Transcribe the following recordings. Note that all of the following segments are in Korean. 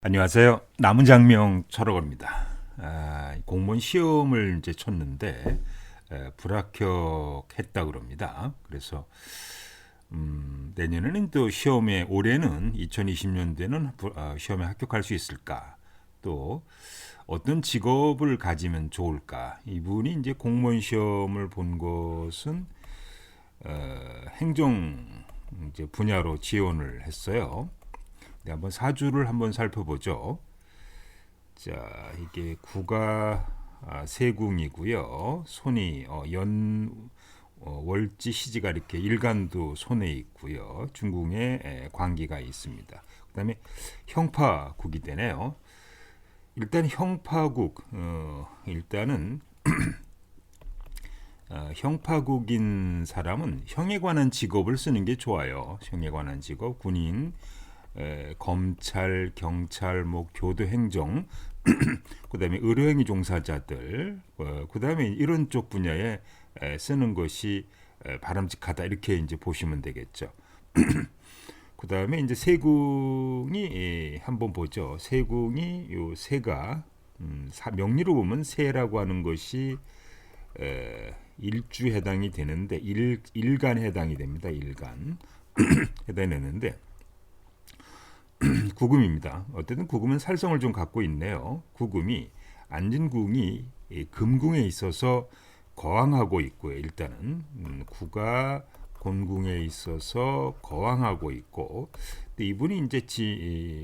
안녕하세요. 남은장명 철학원입니다. 공무원 시험을 이제 쳤는데 불합격했다 그럽니다. 그래서 내년에는 또 시험에 올해는 2020년도에는 시험에 합격할 수 있을까? 또 어떤 직업을 가지면 좋을까? 이분이 이제 공무원 시험을 본 것은 행정 이제 분야로 지원을 했어요. 네, 한번 사주를 한번 살펴보죠. 자, 이게 구가 세궁이고요. 손이 월지 시지가 이렇게 일간도 손에 있고요. 중궁에 관기가 있습니다. 그다음에 형파국이 되네요. 일단 형파국 일단은 형파국인 사람은 형에 관한 직업을 쓰는 게 좋아요. 형에 관한 직업, 군인, 검찰, 경찰, 뭐 교도, 행정, 그다음에 의료행위 종사자들, 그다음에 이런 쪽 분야에 쓰는 것이 바람직하다 이렇게 이제 보시면 되겠죠. 그다음에 이제 세궁이 한번 보죠. 세궁이 요 세가 명리로 보면 세라고 하는 것이 일주 해당이 되는데 일간 해당이 됩니다. 일간 해당이 되는데 구금입니다. 어쨌든 구금은 살성을 좀 갖고 있네요. 구금이 안진궁이 금궁에 있어서 거항하고 있고요. 일단은 구가 곤궁에 있어서 거항하고 있고, 이분이 이제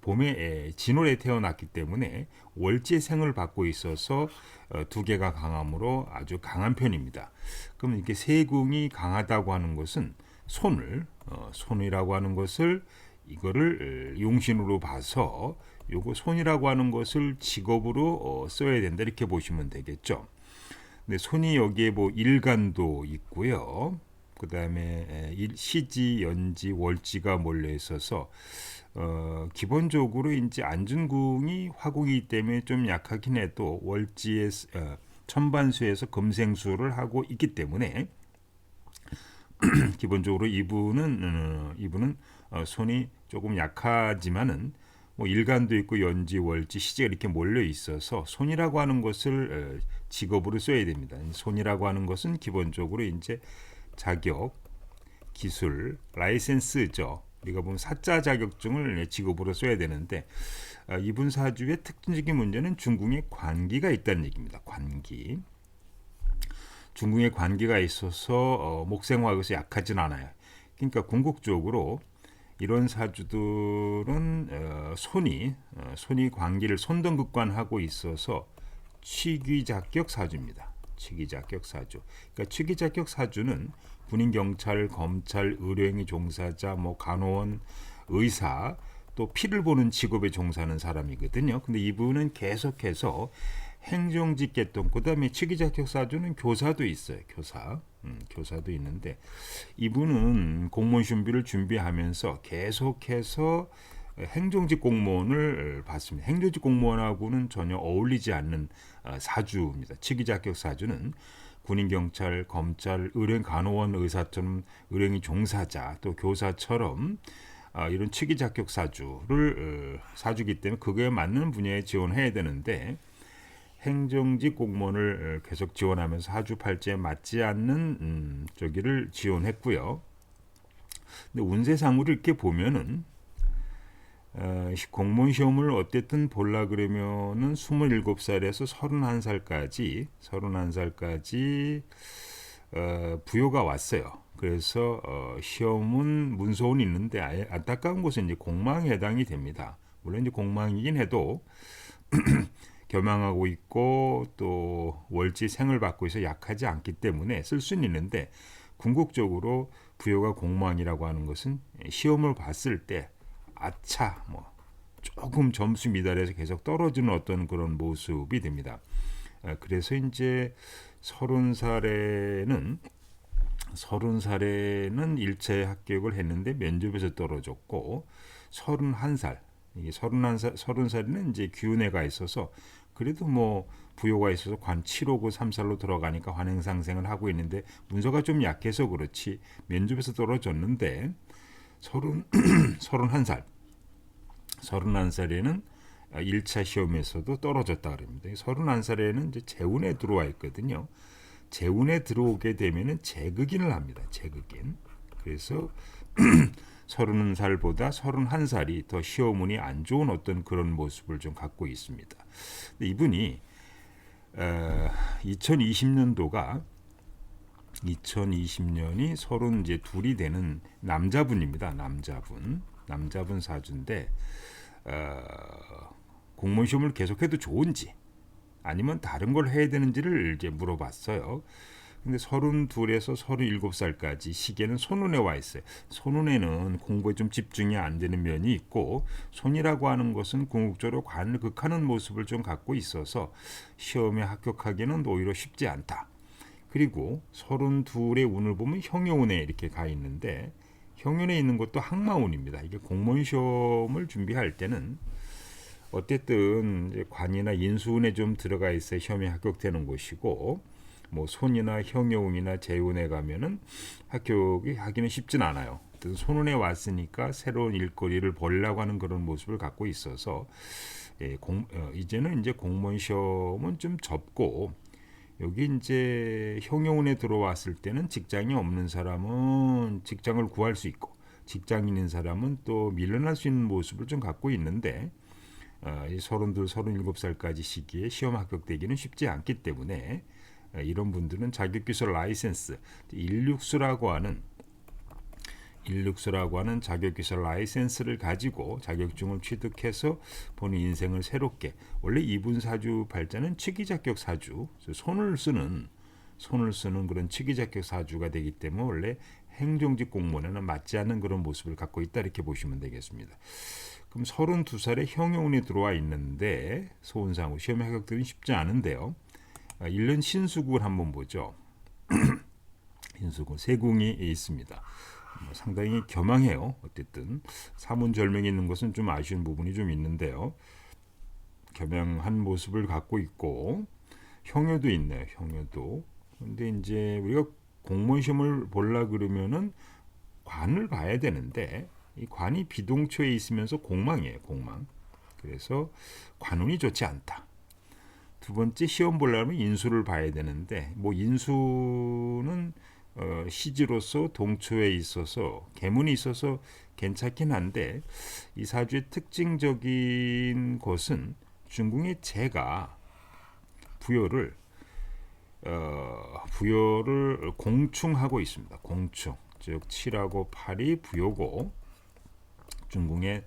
봄에 진월에 태어났기 때문에 월지의 생을 받고 있어서 두 개가 강함으로 아주 강한 편입니다. 그럼 이렇게 세궁이 강하다고 하는 것은 손이라고 하는 것을 이거를 용신으로 봐서 요거 손이라고 하는 것을 직업으로 써야 된다 이렇게 보시면 되겠죠. 근데 손이 여기에 뭐 일간도 있고요. 그다음에 시지, 연지, 월지가 몰려 있어서 기본적으로 이제 안준궁이 화궁이기 때문에 좀 약하긴 해도 월지의 천반수에서 금생수를 하고 있기 때문에 기본적으로 이분은 손이 조금 약하지만은 뭐 일간도 있고 연지, 월지, 시지가 이렇게 몰려 있어서 손이라고 하는 것을 직업으로 써야 됩니다. 손이라고 하는 것은 기본적으로 이제 자격, 기술, 라이센스죠. 우리가 보면 사자 자격증을 직업으로 써야 되는데 이분 사주의 특징적인 문제는 중궁에 관기가 있다는 얘기입니다. 관기. 중궁에 관계가 있어서 목생화에서 약하진 않아요. 그러니까 궁극적으로 이런 사주들은 손이 관계를 손등극관하고 있어서 취기자격 사주입니다. 취기자격 사주. 그러니까 취기자격 사주는 군인, 경찰, 검찰, 의료행위 종사자, 뭐 간호원, 의사, 또 피를 보는 직업에 종사하는 사람이거든요. 근데 이분은 계속해서 행정직 계통, 그다음에 취기자격 사주는 교사도 있어요. 교사도 있는데 이분은 공무원 준비를 준비하면서 계속해서 행정직 공무원을 받습니다. 행정직 공무원하고는 전혀 어울리지 않는 사주입니다. 취기자격 사주는 군인, 경찰, 검찰, 의료인, 간호원, 의사처럼 의료인이 종사자, 또 교사처럼 이런 취기자격 사주기 때문에 그거에 맞는 분야에 지원해야 되는데 행정직 공무원을 계속 지원하면서 하주팔자에 맞지 않는 저기를 지원했고요. 근데 운세상으로 이렇게 보면은 공무원 시험을 어쨌든 볼라 그러면은 27살에서 31살까지 부여가 왔어요. 그래서 시험은 문서는 있는데 안타까운 것은 이제 공망에 해당이 됩니다. 물론 이제 공망이긴 해도 겸양하고 있고 또 월지 생을 받고 있어 약하지 않기 때문에 쓸 수는 있는데 궁극적으로 부여가 공무원이라고 하는 것은 시험을 봤을 때 아차 뭐 조금 점수 미달해서 계속 떨어지는 어떤 그런 모습이 됩니다. 그래서 이제 30살에는 30살에는 합격을 했는데 면접에서 떨어졌고 31살 이게 30살에는 이제 기운회가 있어서 그래도 뭐 부여가 있어서 관 7호고 3살로 들어가니까 환행상생을 하고 있는데 문서가 좀 약해서 그렇지 면접에서 떨어졌는데 31살 31살에는 1차 시험에서도 떨어졌다 그럽니다. 31살에는 이제 재운에 들어와 있거든요. 재운에 들어오게 되면은 재극인을 합니다. 재극인. 그래서 30살보다 31살이 더 시험운이 안 좋은 어떤 그런 모습을 좀 갖고 있습니다. 이분이 2020년도가 2020년이 32이 되는 남자분입니다. 남자분 사주인데 공무원 시험을 계속해도 좋은지 아니면 다른 걸 해야 되는지를 이제 물어봤어요. 근데 32에서 37살까지 시계는 손운에 와 있어요. 손운에는 공부에 좀 집중이 안 되는 면이 있고, 손이라고 하는 것은 궁극적으로 관을 극하는 모습을 좀 갖고 있어서 시험에 합격하기는 오히려 쉽지 않다. 그리고 32의 운을 보면 형여운에 이렇게 가 있는데, 형연에 있는 것도 항마운입니다. 이게 공무원 시험을 준비할 때는 어쨌든 이제 관이나 인수운에 좀 들어가 있어야 시험에 합격되는 것이고, 뭐 손이나 형여운이나 재운에 가면은 합격이 하기는 쉽진 않아요. 손운에 왔으니까 새로운 일거리를 벌려고 하는 그런 모습을 갖고 있어서 이제는 이제 공무원 시험은 좀 접고, 여기 이제 형용운에 들어왔을 때는 직장이 없는 사람은 직장을 구할 수 있고, 직장인인 사람은 또 밀려날 수 있는 모습을 좀 갖고 있는데, 이 32, 37살까지 시기에 시험 합격되기는 쉽지 않기 때문에 이런 분들은 자격기술 라이센스 1륙수라고 하는 자격기술 라이센스를 가지고 자격증을 취득해서 본인 인생을 새롭게, 원래 이분 사주 발자는 치기자격 사주, 손을 쓰는 그런 치기자격 사주가 되기 때문에 원래 행정직 공무원에는 맞지 않는 그런 모습을 갖고 있다, 이렇게 보시면 되겠습니다. 그럼 32살에 형용운이 들어와 있는데 소운상으로 시험에 합격되기는 쉽지 않은데요. 1년 신수국을 한번 보죠. 신수국 세궁이 있습니다. 상당히 겸황해요. 어쨌든 사문절명이 있는 것은 좀 아쉬운 부분이 좀 있는데요. 겸양한 모습을 갖고 있고 형여도 있네요. 형여도. 근데 이제 우리가 공무원 시험을 보려 그러면은 관을 봐야 되는데 이 관이 비동초에 있으면서 공망이에요. 공망. 그래서 관운이 좋지 않다. 두 번째, 시험 보려면 인수를 봐야 되는데 뭐 인수는 시지로서 동초에 있어서 계문이 있어서 괜찮긴 한데, 이 사주의 특징적인 것은 중궁의 재가 부여를 공충하고 있습니다. 공충, 즉 7하고 8이 부여고 중궁의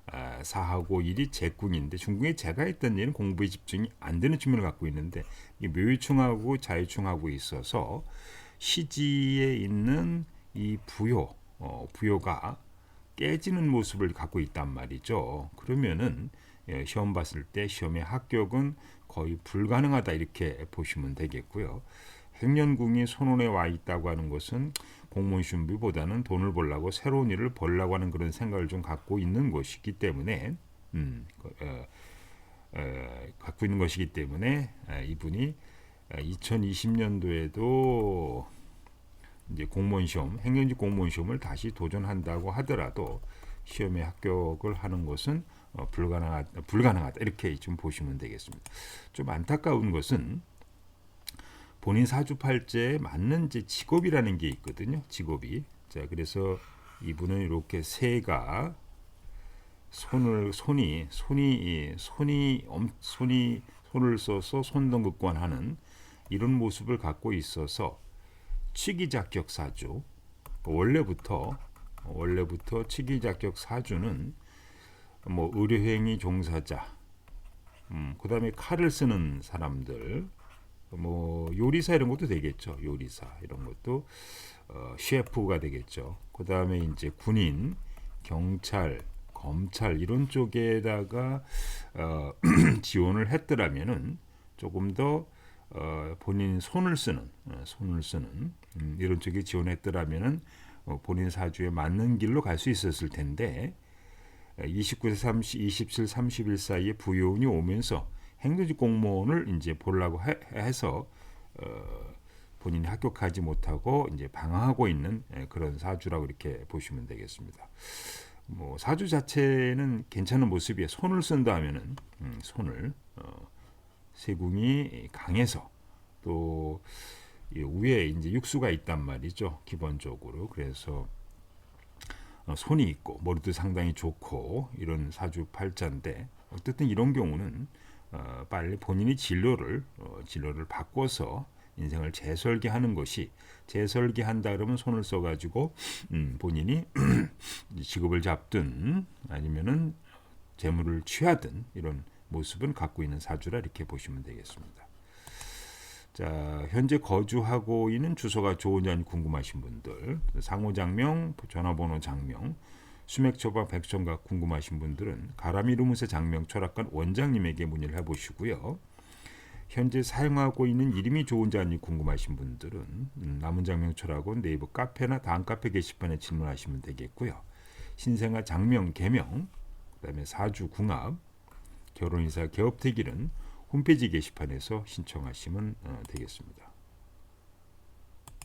4하고 1이 재궁인데, 중궁에 재가 있던 얘는 공부에 집중이 안 되는 측면을 갖고 있는데, 이 묘유충하고 자유충하고 있어서 시지에 있는 이 부여가 깨지는 모습을 갖고 있단 말이죠. 그러면은 시험 봤을 때 시험의 합격은 거의 불가능하다, 이렇게 보시면 되겠고요. 행년궁이 손운에 와 있다고 하는 것은 공무원 준비보다는 돈을 벌려고, 새로운 일을 벌려고 하는 그런 생각을 좀 갖고 있는 것이기 때문에 이분이 2020년도에도 이제 공무원 시험, 행정직 공무원 시험을 다시 도전한다고 하더라도 시험에 합격을 하는 것은 불가능하다, 이렇게 좀 보시면 되겠습니다. 좀 안타까운 것은 본인 사주팔자에 맞는 이제 직업이라는 게 있거든요. 직업이. 자, 그래서 이분은 이렇게 새가 손을 손을 써서 손동극관하는 이런 모습을 갖고 있어서 치기자격 사주, 원래부터 치기자격 사주는 뭐 의료행위 종사자, 그다음에 칼을 쓰는 사람들, 뭐 요리사 이런 것도 되겠죠. 요리사 이런 것도 셰프가 되겠죠. 그다음에 이제 군인, 경찰, 검찰 이런 쪽에다가 지원을 했더라면은 조금 더 본인 손을 쓰는 이런 쪽에 지원했더라면은 본인 사주에 맞는 길로 갈 수 있었을 텐데, 29세 27, 31 사이에 부여운이 오면서 행정직 공무원을 이제 보려고 해서 본인이 합격하지 못하고 이제 방황하고 있는 그런 사주라고 이렇게 보시면 되겠습니다. 뭐 사주 자체는 괜찮은 모습이에요. 손을 쓴다 하면은 손을 세궁이 강해서 또 위에 이제 육수가 있단 말이죠. 기본적으로. 그래서 손이 있고 머리도 상당히 좋고 이런 사주 팔자인데 어쨌든 이런 경우는 빨리 본인이 진로를 바꿔서 인생을 재설계하는 것이 재설계한다 그러면 손을 써가지고 본인이 직업을 잡든 아니면은 재물을 취하든 이런 모습은 갖고 있는 사주라 이렇게 보시면 되겠습니다. 자, 현재 거주하고 있는 주소가 좋은지 아닌지 궁금하신 분들, 상호장명, 전화번호 장명, 수맥처방 백청각 궁금하신 분들은 가람이 루무스 장명 철학관 원장님에게 문의를 해보시고요. 현재 사용하고 있는 이름이 좋은지 아닌지 궁금하신 분들은 남은장명 철학원 네이버 카페나 다음 카페 게시판에 질문하시면 되겠고요. 신생아 장명 개명, 그다음에 사주 궁합, 결혼이사 개업택일은 홈페이지 게시판에서 신청하시면 되겠습니다.